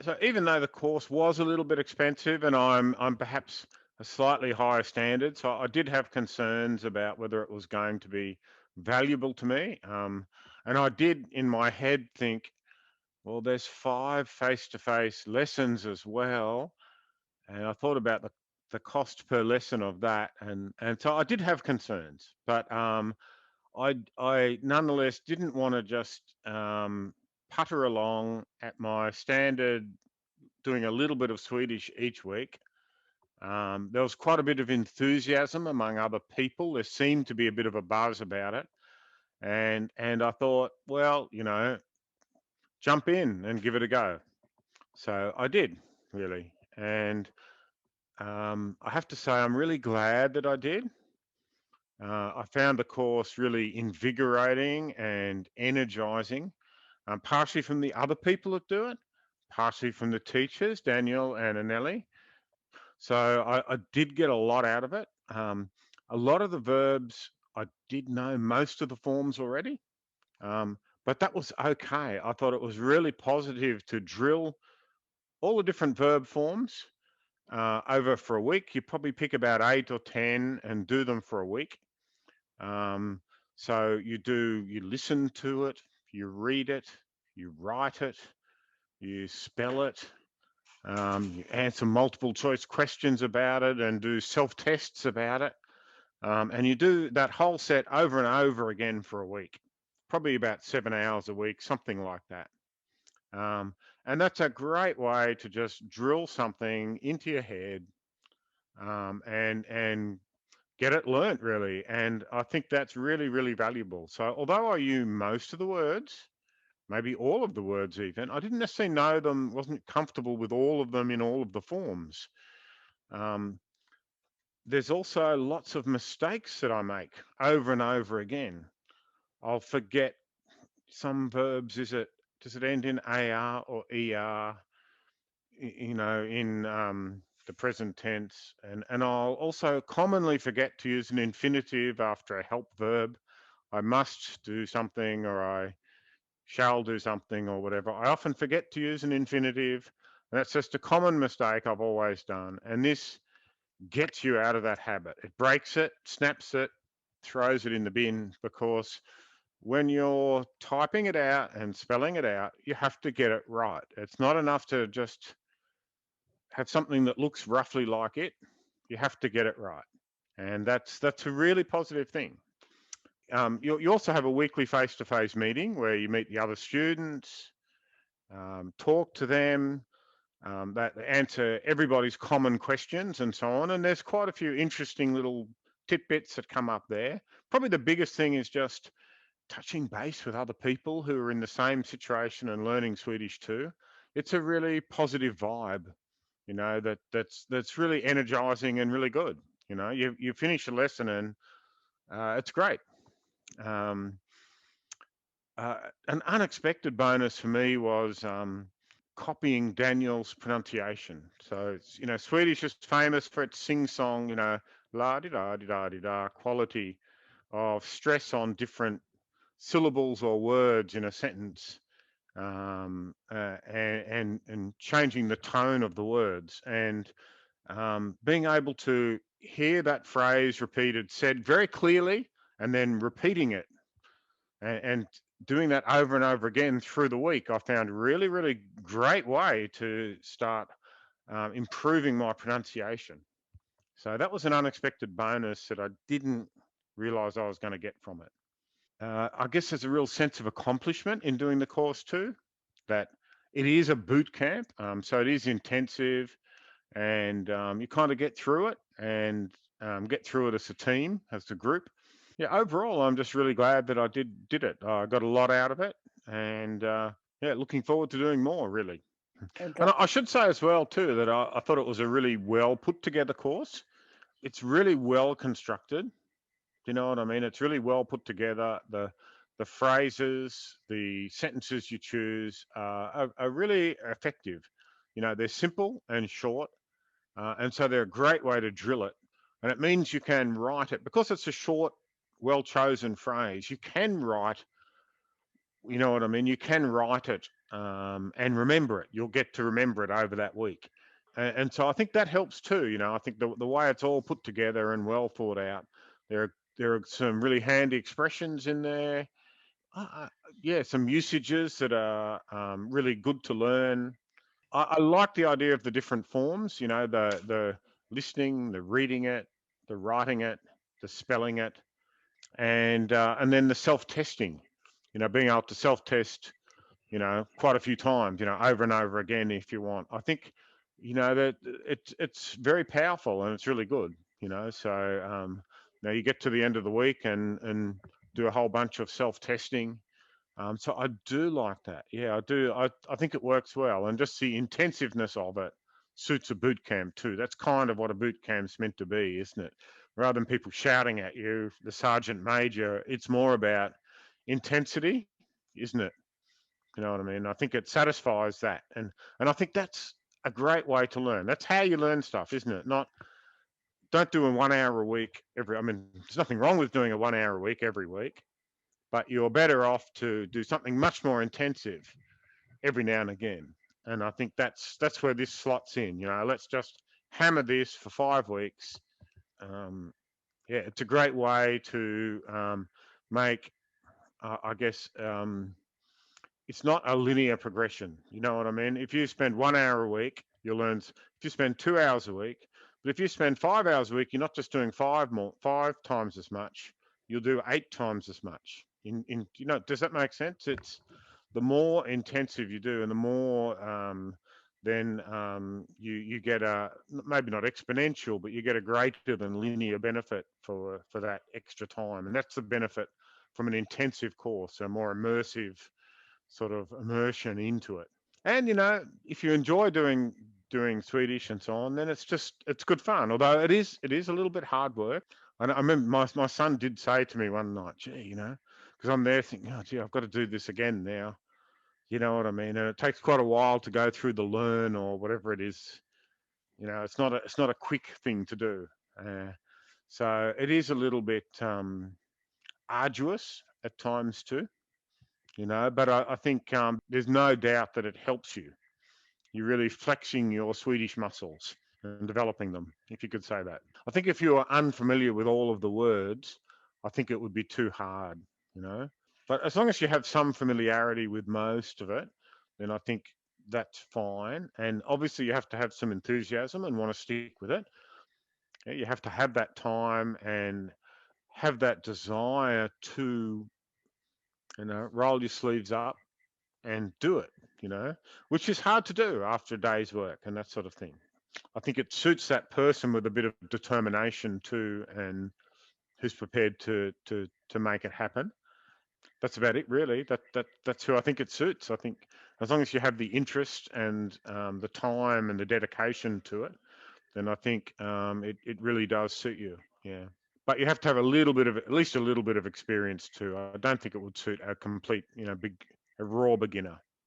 So even though the course was a little bit expensive, and I'm perhaps a slightly higher standard, so I did have concerns about whether it was going to be valuable to me. And I did in my head think, well, there's 5 face-to-face lessons as well, and I thought about the cost per lesson of that, and so I did have concerns, but I nonetheless didn't want to just putter along at my standard, doing a little bit of Swedish each week. There was quite a bit of enthusiasm among other people. There seemed to be a bit of a buzz about it, and I thought, well, jump in and give it a go. So I did, really, and I have to say I'm really glad that I did. I found the course really invigorating and energizing, partially from the other people that do it, partially from the teachers, Daniel and Anelli. So I did get a lot out of it. A lot of the verbs, I did know most of the forms already, but that was okay. I thought it was really positive to drill all the different verb forms over for a week. You probably pick about 8 or 10 and do them for a week. Um, so you listen to it, you read it, you write it, you spell it, you answer multiple choice questions about it and do self-tests about it. And you do that whole set over and over again for a week, probably about 7 hours a week, something like that. Um, and that's a great way to just drill something into your head, and get it learnt, really. And I think that's really, really valuable. So although I knew most of the words, maybe all of the words even, I didn't necessarily know them, wasn't comfortable with all of them in all of the forms. Um, there's also lots of mistakes that I make over and over again. I'll forget some verbs. Does it end in AR or ER? In the present tense, and I'll also commonly forget to use an infinitive after a help verb. I must do something, or I shall do something, or whatever. I often forget to use an infinitive. And that's just a common mistake I've always done. And this gets you out of that habit. It breaks it, snaps it, throws it in the bin, because when you're typing it out and spelling it out, you have to get it right. It's not enough to just have something that looks roughly like it. You have to get it right. And that's a really positive thing. You also have a weekly face-to-face meeting where you meet the other students, talk to them, that answer everybody's common questions and so on. And there's quite a few interesting little tidbits that come up there. Probably the biggest thing is just touching base with other people who are in the same situation and learning Swedish too. It's a really positive vibe, that's really energizing and really good. You finish a lesson and it's great. Um, an unexpected bonus for me was copying Daniel's pronunciation. So, Swedish is famous for its sing-song, la di da di da di da quality of stress on different syllables or words in a sentence, and changing the tone of the words, and being able to hear that phrase repeated, said very clearly, and then repeating it, and doing that over and over again through the week, I found a really, really great way to start improving my pronunciation. So that was an unexpected bonus that I didn't realize I was going to get from it. I guess there's a real sense of accomplishment in doing the course too, that it is a boot camp. So it is intensive, and you kind of get through it, and get through it as a team, as a group. Yeah, overall, I'm just really glad that I did it. I got a lot out of it, and yeah, looking forward to doing more, really. And Okay. I should say as well too that I thought it was a really well put together course. It's really well constructed. Do you know what I mean? It's really well put together. The phrases, the sentences you choose are really effective. They're simple and short, and so they're a great way to drill it. And it means you can write it because it's a short, well chosen phrase. You can write, you know what I mean? You can write it and remember it. You'll get to remember it over that week. And so I think that helps too. I think the way it's all put together and well thought out, there are some really handy expressions in there. Uh, uh, yeah, some usages that are really good to learn. I like the idea of the different forms. The listening, the reading it, the writing it, the spelling it, and then the self testing. Being able to self test quite a few times, over and over again if you want. I think, that it's very powerful and it's really good, So you get to the end of the week and do a whole bunch of self-testing. So I do like that. Yeah, I do. I think it works well, and just the intensiveness of it suits a boot camp too. That's kind of what a boot camp's meant to be, isn't it? Rather than people shouting at you, the sergeant major, it's more about intensity, isn't it? You know what I mean? I think it satisfies that, and I think that's a great way to learn. That's how you learn stuff, isn't it? Not don't do a 1 hour a week every. I mean, there's nothing wrong with doing a 1 hour a week every week, but you're better off to do something much more intensive every now and again. And I think that's where this slots in. Let's just hammer this for 5 weeks. Um, yeah, it's a great way to make, I guess, it's not a linear progression. You know what I mean? If you spend 1 hour a week, you'll learn. If you spend 2 hours a week, but if you spend 5 hours a week, you're not just doing five times as much. You'll do 8 times as much. Does that make sense? It's the more intensive you do, and the more then you get a maybe not exponential, but you get a greater than linear benefit for that extra time, and that's the benefit from an intensive course, a more immersive sort of immersion into it. And if you enjoy doing Swedish and so on, then it's good fun. Although it is a little bit hard work. I remember my son did say to me one night, gee, because I'm there thinking, oh, gee, I've got to do this again now. You know what I mean? And it takes quite a while to go through the learn or whatever it is. It's not a quick thing to do. So it is a little bit arduous at times too. But I think there's no doubt that it helps you. You're really flexing your Swedish muscles and developing them, if you could say that. I think if you are unfamiliar with all of the words, I think it would be too hard, you know. But as long as you have some familiarity with most of it, then I think that's fine. And obviously, you have to have some enthusiasm and want to stick with it. Yeah, you have to have that time and have that desire to, roll your sleeves up and do it, which is hard to do after a day's work and that sort of thing. I think it suits that person with a bit of determination too, and who's prepared to make it happen. That's about it, really. That's who I think it suits. I think as long as you have the interest and the time and the dedication to it, then I think it really does suit you. Yeah. But you have to have at least a little bit of experience too. I don't think it would suit a complete, a raw beginner.